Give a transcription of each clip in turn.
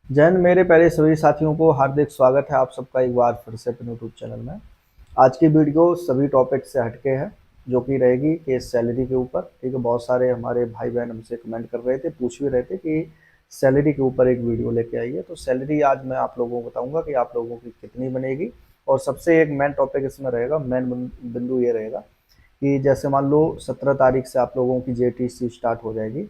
जय हिंद मेरे प्यारे सभी साथियों को हार्दिक स्वागत है आप सबका एक बार फिर से अपने यूट्यूब चैनल में। आज की वीडियो सभी टॉपिक से हटके है, जो कि रहेगी कि सैलरी के ऊपर। ठीक है, बहुत सारे हमारे भाई बहन हमसे कमेंट कर रहे थे, पूछ भी रहे थे कि सैलरी के ऊपर एक वीडियो लेके आइए। तो सैलरी आज मैं आप लोगों को बताऊंगा कि आप लोगों की कितनी बनेगी। और सबसे एक मेन टॉपिक इसमें रहेगा, मेन बिंदु ये रहेगा कि जैसे मान लो 17 तारीख से आप लोगों की जेटीसी स्टार्ट हो जाएगी,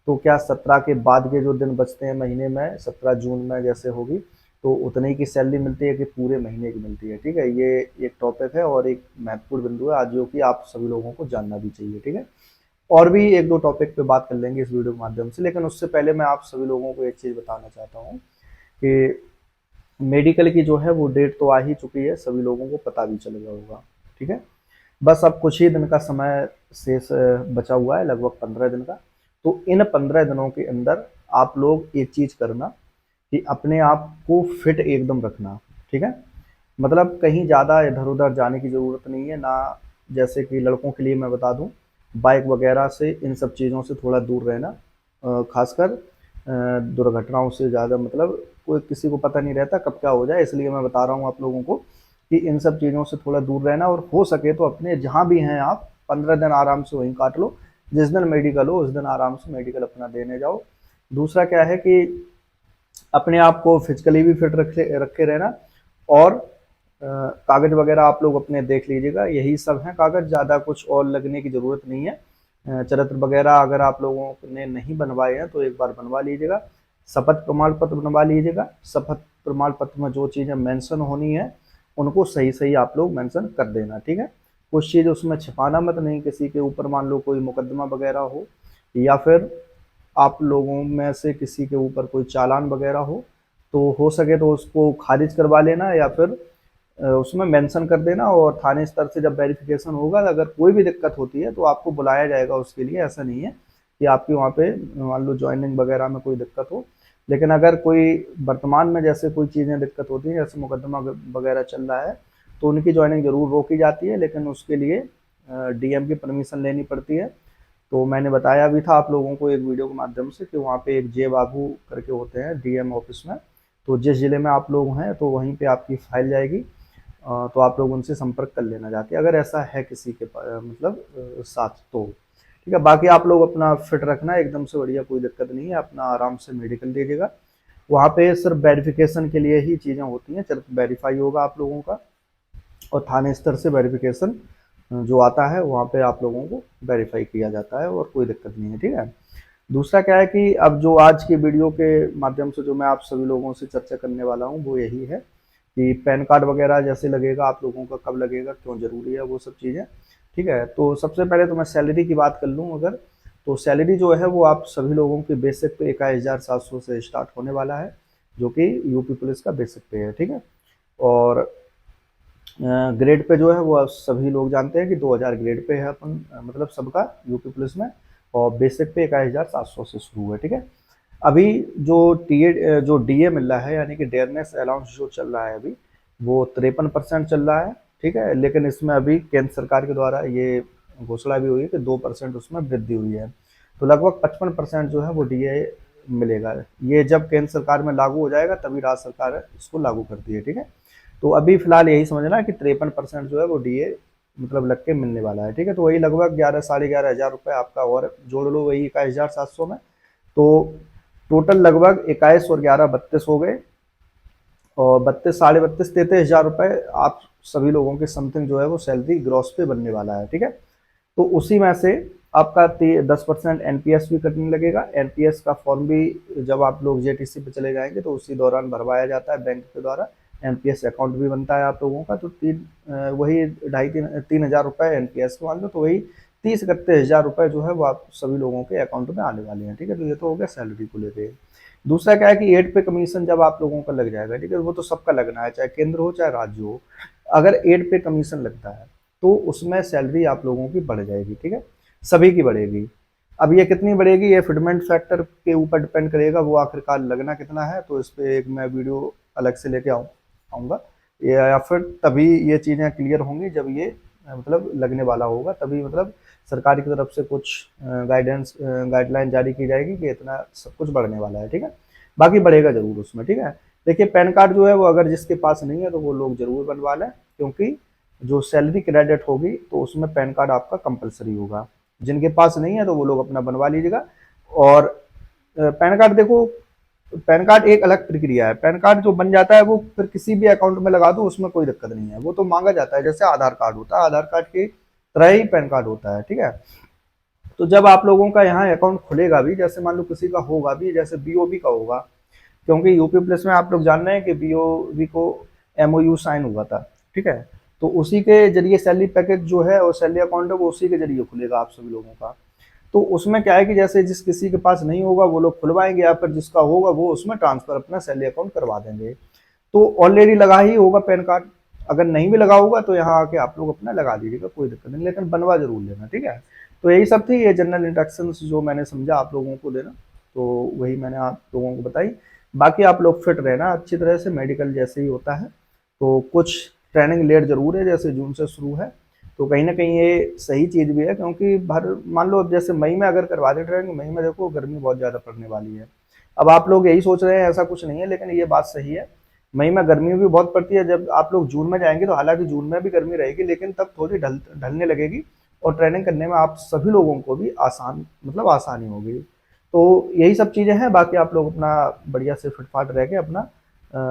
तो क्या 17 के बाद के जो दिन बचते हैं महीने में, 17 जून में जैसे होगी, तो उतने की सैलरी मिलती है कि पूरे महीने की मिलती है। ठीक है, ये एक टॉपिक है और एक महत्वपूर्ण बिंदु है आज, जो कि आप सभी लोगों को जानना भी चाहिए। ठीक है, और भी एक दो टॉपिक पे बात कर लेंगे इस वीडियो के माध्यम से, लेकिन उससे पहले मैं आप सभी लोगों को एक चीज़ बताना चाहता हूँ कि मेडिकल की जो है वो डेट तो आ ही चुकी है, सभी लोगों को पता भी चल गया होगा। ठीक है, बस अब कुछ ही दिन का समय शेष बचा हुआ है, लगभग 15 दिन का। तो इन 15 दिनों के अंदर आप लोग एक चीज़ करना कि अपने आप को फिट एकदम रखना। ठीक है, मतलब कहीं ज़्यादा इधर उधर जाने की ज़रूरत नहीं है ना। जैसे कि लड़कों के लिए मैं बता दूं, बाइक वगैरह से, इन सब चीज़ों से थोड़ा दूर रहना। खासकर दुर्घटनाओं से ज़्यादा, मतलब कोई किसी को पता नहीं रहता कब क्या हो जाए, इसलिए मैं बता रहा हूँ आप लोगों को कि इन सब चीज़ों से थोड़ा दूर रहना। और हो सके तो अपने जहाँ भी हैं आप 15 दिन आराम से वहीं काट लो। जिस दिन मेडिकल हो उस दिन आराम से मेडिकल अपना देने जाओ। दूसरा क्या है कि अपने आप को फिजिकली भी फिट रखे रखे रहना। और कागज वगैरह आप लोग अपने देख लीजिएगा, यही सब है कागज, ज़्यादा कुछ और लगने की ज़रूरत नहीं है। चरित्र वगैरह अगर आप लोगों ने नहीं बनवाए हैं तो एक बार बनवा लीजिएगा। शपथ प्रमाण पत्र बनवा लीजिएगा। शपथ प्रमाण पत्र में जो चीज़ें मेंशन होनी है उनको सही सही आप लोग मेंशन कर देना। ठीक है, कुछ चीज़ उसमें छिपाना मत, नहीं किसी के ऊपर मान लो कोई मुकदमा वगैरह हो, या फिर आप लोगों में से किसी के ऊपर कोई चालान वगैरह हो हो सके तो उसको खारिज करवा लेना, या फिर उसमें मेंशन कर देना। और थाने स्तर से जब वेरिफिकेशन होगा, अगर कोई भी दिक्कत होती है तो आपको बुलाया जाएगा उसके लिए। ऐसा नहीं है कि आपकी वहाँ पे मान लो ज्वाइनिंग वगैरह में कोई दिक्कत हो, लेकिन अगर कोई वर्तमान में जैसे कोई चीज़ें दिक्कत होती हैं, जैसे मुकदमा वगैरह चल रहा है, तो उनकी ज्वाइनिंग जरूर रोकी जाती है, लेकिन उसके लिए डीएम की परमिशन लेनी पड़ती है। तो मैंने बताया भी था आप लोगों को एक वीडियो के माध्यम से कि वहाँ पे एक जे बाबू करके होते हैं डीएम ऑफिस में। तो जिस जिले में आप लोग हैं तो वहीं पे आपकी फाइल जाएगी। तो आप लोग उनसे संपर्क कर लेना जाके, अगर ऐसा है किसी के मतलब साथ तो। ठीक है, बाकी आप लोग अपना फिट रखना एकदम से बढ़िया, कोई दिक्कत नहीं है, अपना आराम से मेडिकल दीजिएगा। वहाँ पे सिर्फ वेरिफिकेशन के लिए ही चीज़ें होती हैं, सिर्फ वेरीफाई होगा आप लोगों का, और थाने स्तर से वेरिफिकेशन जो आता है वहाँ पे आप लोगों को वेरीफाई किया जाता है, और कोई दिक्कत नहीं है। ठीक है, दूसरा क्या है कि अब जो आज की वीडियो के माध्यम से जो मैं आप सभी लोगों से चर्चा करने वाला हूँ वो यही है कि पैन कार्ड वगैरह जैसे लगेगा आप लोगों का, कब लगेगा, क्यों ज़रूरी है, वो सब चीज़ें। ठीक है, तो सबसे पहले तो मैं सैलरी की बात कर लूँ अगर, तो सैलरी जो है वो आप सभी लोगों की बेसिक पे 21,700 से स्टार्ट होने वाला है, जो कि यूपी पुलिस का बेसिक पे है। ठीक है, और ग्रेड पे जो है वो सभी लोग जानते हैं कि 2000 ग्रेड पे है अपन, मतलब सबका यूपी पुलिस में। और बेसिक पे 21,700 से शुरू है। ठीक है, अभी जो जो डीए मिल रहा है, यानी कि डेयरनेस अलाउंस जो चल रहा है अभी, वो 53% चल रहा है। ठीक है, लेकिन इसमें अभी केंद्र सरकार के द्वारा ये घोषणा भी हुई है कि 2% उसमें वृद्धि हुई है। तो लगभग 55% जो है वो डीए मिलेगा। ये जब केंद्र सरकार में लागू हो जाएगा तभी राज्य सरकार इसको लागू करती है। ठीक है, तो अभी फिलहाल यही समझना कि 53% जो है वो डीए मतलब लग के मिलने वाला है। ठीक है, तो वही लगभग 11 साढ़े 11 हज़ार रुपये आपका और जोड़ लो वही 21,700 में, तो टोटल लगभग 21 और 11 32 हो गए। और 32 साढ़े 32 33 हज़ार रुपये आप सभी लोगों के समथिंग जो है वो सैलरी ग्रॉस पे बनने वाला है। ठीक है, तो उसी में से आपका 10% एनपीएस भी कटने लगेगा। एनपीएस का फॉर्म भी जब आप लोग जेटीसी पे चले जाएंगे तो उसी दौरान भरवाया जाता है बैंक के द्वारा। एनपीएस अकाउंट भी बनता है आप लोगों का, तो वही ढाई 3 हज़ार रुपये एनपीएस मान लो, तो वही 30 31 हज़ार रुपये जो है वो आप सभी लोगों के अकाउंट में आने वाले हैं। ठीक है, तो ये तो हो गया सैलरी को लेकर। दूसरा क्या है कि एड पे कमीशन जब आप लोगों का लग जाएगा, ठीक है, वो तो सबका लगना है, चाहे केंद्र हो चाहे राज्य हो। अगर एड पे कमीशन लगता है तो उसमें सैलरी आप लोगों की बढ़ जाएगी। ठीक है, सभी की बढ़ेगी। अब ये कितनी बढ़ेगी, ये फिटमेंट फैक्टर के ऊपर डिपेंड करेगा, वो आखिरकार लगना कितना है, तो इस पर एक मैं वीडियो अलग से लेके आऊँगा, या फिर तभी ये चीज़ें क्लियर होंगी जब ये मतलब लगने वाला होगा, तभी मतलब सरकार की तरफ से कुछ गाइडलाइन जारी की जाएगी कि इतना सब कुछ बढ़ने वाला है। ठीक है, बाकी बढ़ेगा जरूर उसमें, ठीक है। देखिए पैन कार्ड जो है वो अगर जिसके पास नहीं है तो वो लोग जरूर बनवा लें, क्योंकि जो सैलरी क्रेडिट होगी तो उसमें पैन कार्ड आपका कंपलसरी होगा। जिनके पास नहीं है तो वो लोग अपना बनवा लीजिएगा। और पैन कार्ड देखो, पैन कार्ड एक अलग प्रक्रिया है। पैन कार्ड जो बन जाता है वो फिर किसी भी अकाउंट में लगा दो, उसमें कोई दिक्कत नहीं है, वो तो मांगा जाता है जैसे आधार कार्ड होता है, आधार कार्ड की तरह ही पैन कार्ड होता है, ठीक है। तो जब आप लोगों का यहाँ अकाउंट खुलेगा भी, जैसे मान लो किसी का होगा भी, जैसे बीओबी का होगा, क्योंकि यूपी प्लस में आप लोग जान रहे हैं कि बीओबी को एमओयू साइन हुआ था, ठीक है। तो उसी के जरिए सैलरी पैकेज जो है और सैलरी अकाउंट है वो उसी के जरिए खुलेगा आप सभी लोगों का। तो उसमें क्या है कि जैसे जिस किसी के पास नहीं होगा वो लोग खुलवाएंगे, या फिर जिसका होगा वो उसमें ट्रांसफर अपना सैलरी अकाउंट करवा देंगे। तो ऑलरेडी लगा ही होगा पैन कार्ड, अगर नहीं भी लगा होगा तो यहाँ आके आप लोग अपना लगा लीजिएगा, कोई दिक्कत नहीं, लेकिन बनवा जरूर लेना, ठीक है। तो यही सब थी ये जनरल इंस्ट्रक्शन जो मैंने समझा आप लोगों को देना, तो वही मैंने आप लोगों को बताई। बाकी आप लोग फिट रहना अच्छी तरह से, मेडिकल जैसे ही होता है। तो कुछ ट्रेनिंग लेट जरूर है, जैसे जून से शुरू है, तो कहीं ना कहीं ये सही चीज़ भी है, क्योंकि भर मान लो अब जैसे मई में अगर करवा दे ट्रेनिंग, मई में देखो गर्मी बहुत ज़्यादा पड़ने वाली है। अब आप लोग यही सोच रहे हैं, ऐसा कुछ नहीं है, लेकिन ये बात सही है, मई में गर्मी भी बहुत पड़ती है। जब आप लोग जून में जाएंगे तो हालांकि जून में भी गर्मी रहेगी, लेकिन तब थोड़ी ढलने लगेगी, और ट्रेनिंग करने में आप सभी लोगों को भी आसान मतलब आसानी होगी। तो यही सब चीज़ें हैं। बाकी आप लोग अपना बढ़िया से फिटफाट रह के अपना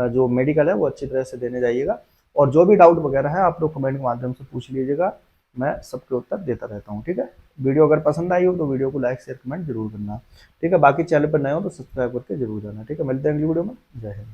जो मेडिकल है वो अच्छी तरह से देने जाइएगा। और जो भी डाउट वगैरह है आप लोग कमेंट के माध्यम से पूछ लीजिएगा, मैं सबके उत्तर देता रहता हूँ, ठीक है। वीडियो अगर पसंद आई हो तो वीडियो को लाइक शेयर कमेंट जरूर करना, ठीक है। बाकी चैनल पर नए हो तो सब्सक्राइब करके जरूर जाना, ठीक है। मिलते हैं अगली वीडियो में। जय हिंद।